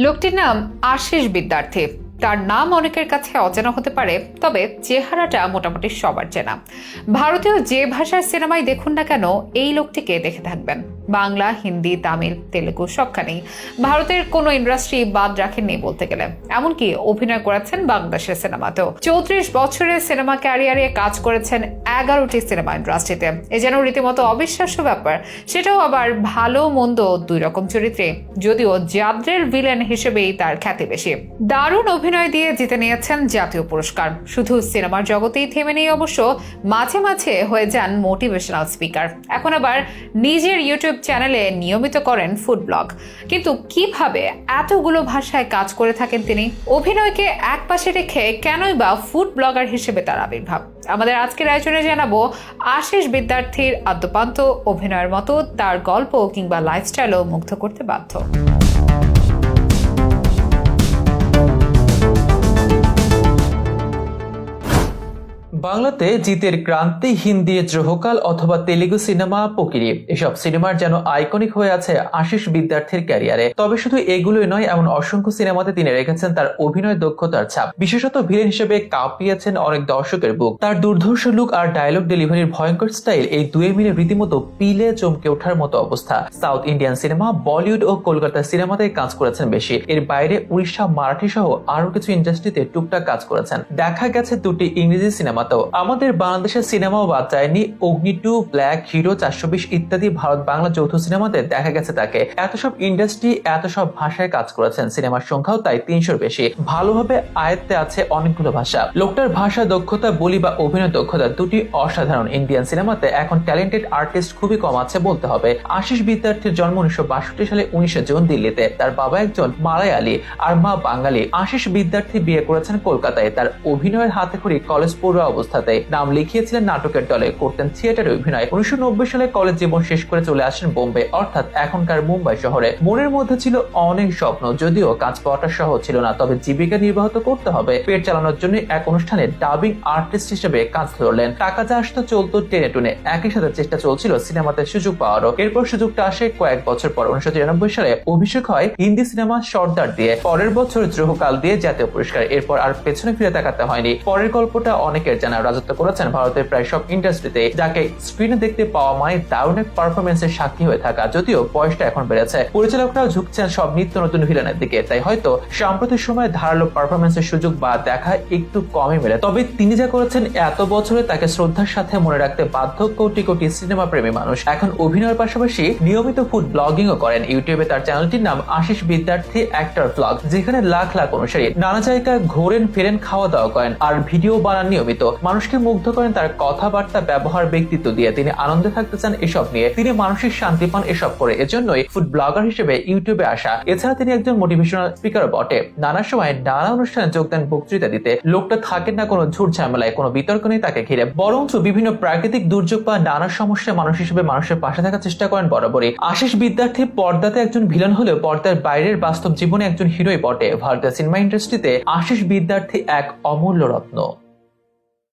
লোকটির নাম আশিস বিদ্যার্থী। তার নাম অনেকের কাছে অচেনা হতে পারে, তবে চেহারাটা মোটামুটি সবার চেনা। ভারতীয় যে ভাষার সিনেমায় দেখুন না কেন এই লোকটিকে দেখে থাকবেন। বাংলা, হিন্দি, তামিল, তেলেগু সবখানেই ভারতের কোনো ইন্ডাস্ট্রি বাদ রাখেননি বলতে গেলে। এমনকি অভিনয় করেছেন বাংলাদেশের সিনেমাতেও। 34 বছরের সিনেমা ক্যারিয়ারে কাজ করেছেন 11টি সিনেমা ইন্ডাস্ট্রিতে। এ যেন রীতিমতো অবিশ্বাস্য ব্যাপার, সেটাও আবার ভালো মন্দ দুই রকম চরিত্রে। যদিও জাদ্রের ভিলেন হিসেবেই তার খ্যাতি বেশি। দারুণ অভিনয় দিয়ে জিতে নিয়েছেন জাতীয় পুরস্কার। শুধু সিনেমার জগতেই থেমে নেই অবশ্য, মাঝে মাঝে হয়ে যান মোটিভেশনাল স্পিকার। এখন আবার নিজের ইউটিউব চ্যানেলে নিয়মিত করেন ফুড ব্লগ। কিন্তু কিভাবে এতগুলো ভাষায় কাজ করে থাকেন তিনি? অভিনয়কে এক পাশে রেখে কেনই বা ফুড ব্লগার হিসেবে তার আবির্ভাব? আমাদের আজকের আয়োজনে জানাবো আশিস বিদ্যার্থীর আদ্যপান্ত অভিনয়ের মতো তার গল্প কিংবা লাইফস্টাইলও মুগ্ধ করতে বাধ্য। বাংলাতে জিতের ক্রান্তি, হিন্দি দ্রোহকাল অথবা তেলেগু সিনেমা পোকিরি, এসব সিনেমার যেন আইকনিক হয়ে আছে আশিস বিদ্যার্থীর ক্যারিয়ারে। তবে শুধু এগুলোই নয়, এমন অসংখ্য সিনেমাতে তিনি রেখেছেন তার অভিনয় দক্ষতার ছাপ। বিশেষত ভিলেন হিসেবে কাঁপিয়েছেন অনেক দর্শকের বুক। তার দুর্ধর্ষ লুক আর ডায়লগ ডেলিভারির ভয়ঙ্কর স্টাইল, এই দুয়ে মিলে রীতিমতো পিলে চমকে ওঠার মতো অবস্থা। সাউথ ইন্ডিয়ান সিনেমা, বলিউড ও কলকাতার সিনেমাতে কাজ করেছেন বেশি। এর বাইরে উড়িষ্যা, মারাঠি সহ আরো কিছু ইন্ডাস্ট্রিতে টুকটাক কাজ করেছেন। দেখা গেছে দুটি ইংরেজি সিনেমা। আমাদের বাংলাদেশের সিনেমাও বাদ যায়নি। অগ্নি 2, ব্ল্যাক, হিরো, 420 ইত্যাদি ভারত বাংলা যৌথ সিনেমাতে দেখা গেছে তাকে। এত সব ইন্ডাস্ট্রি, এত সব ভাষায় কাজ করেছেন। সিনেমার সংখ্যাও তাই 300-র বেশি। ভালোভাবে আয়ত্তে আছে অনেকগুলো ভাষা। লোকটার ভাষা দক্ষতা, বলি বা অভিনয় দক্ষতা দুটি অসাধারণ। ইন্ডিয়ান সিনেমাতে এখন ট্যালেন্টেড আর্টিস্ট খুবই কম আছে বলতে হবে। আশিস বিদ্যার্থীর জন্ম 1962 সালে 19 জুন দিল্লিতে। তার বাবা একজন মালায়ালি আর মা বাঙালি। আশিস বিদ্যার্থী বিয়ে করেছেন কলকাতায়। তার অভিনয়ের হাতে খড়ি কলেজ পড়ুয়া অবস্থাতে। নাম লিখিয়েছিলেন নাটকের দলে, করতেন থিয়েটারে অভিনয়। 1990 সালে কলেজ জীবন শেষ করে চলে আসেন বোম্বে, অর্থাৎ এখনকার মুম্বাই শহরে। মনের মধ্যে ছিল অনেক স্বপ্ন, যদিও কাজ পাওয়াটা সহজ ছিল না। তবে জীবিকা নির্বাহ করতে হবে, পেট চালানোর জন্য এক অনুষ্ঠানে ডাবিং আর্টিস্ট হিসেবে কাজ ধরলেন। টাকা যা আসতো চলতো টেনে টুনে। একই সাথে চেষ্টা চলছিল সিনেমাতে সুযোগ পাওয়ারও। এরপর সুযোগটা আসে কয়েক বছর পর। 1993 সালে অভিষেক হয় হিন্দি সিনেমা সর্দার দিয়ে। পরের বছর দ্রোহকাল দিয়ে জাতীয় পুরস্কার। এরপর আর পেছনে ফিরে তাকাতে হয়নি। পরের গল্পটা অনেকের জানা। রাজত্ব করেছেন ভারতের প্রায় সব ইন্ডাস্ট্রিতে। যাকে স্ক্রিনে দেখতে পাওয়া মানে দারুণ এক পারফরমেন্সের সাক্ষী হয়ে থাকা। যদিও বয়সটা এখন বেড়েছে, পরিচালকরাও ঝুঁকছেন সব নিত্য নতুন ভিলেনের দিকে। তাই হয়তো সাম্প্রতিক সময়ে ধারালো পারফরমেন্সের সুযোগ বা দেখা একটু কমই মেলে। তবে তিনি যা করেছেন এত বছরে, তাকে শ্রদ্ধার সাথে মনে রাখতে বাধ্য কোটি কোটি সিনেমা প্রেমী মানুষ। এখন অভিনয়ের পাশাপাশি নিয়মিত ফুড ব্লগিংও করেন। ইউটিউবে তার চ্যানেলটির নাম আশিস বিদ্যার্থী অ্যাক্টর ব্লগ, যেখানে লাখ লাখ অনুসারী। নানা জায়গায় ঘোরেন ফেরেন, খাওয়া দাওয়া করেন আর ভিডিও বানান নিয়মিত। মানুষকে মুগ্ধ করেন তার কথাবার্তা, ব্যবহার, ব্যক্তিত্ব দিয়ে। তিনি আনন্দে থাকতে চান এসব নিয়ে। তিনি মানসিক শান্তি পান এসব করে। এজন্যই ফুড ব্লগার হিসেবে ইউটিউবে আসা। এছাড়া তিনি একজন মোটিভেশনাল স্পিকারও বটে। নানা সময় নানা অনুষ্ঠানে যোগ দেন বক্তৃতা দিতে। লোকটা থাকেন না কোনো ঝুট ঝামেলায়, কোনো বিতর্ক নেই তাকে ঘিরে। বরঞ্চ বিভিন্ন প্রাকৃতিক দুর্যোগ বা নানা সমস্যায় মানুষ হিসেবে মানুষের পাশে থাকার চেষ্টা করেন বরাবরই। আশিস বিদ্যার্থী পর্দাতে একজন ভিলেন হলেও পর্দার বাইরের বাস্তব জীবনে একজন হিরোই বটে। ভারতীয় সিনেমা ইন্ডাস্ট্রিতে আশিস বিদ্যার্থী এক অমূল্য রত্ন।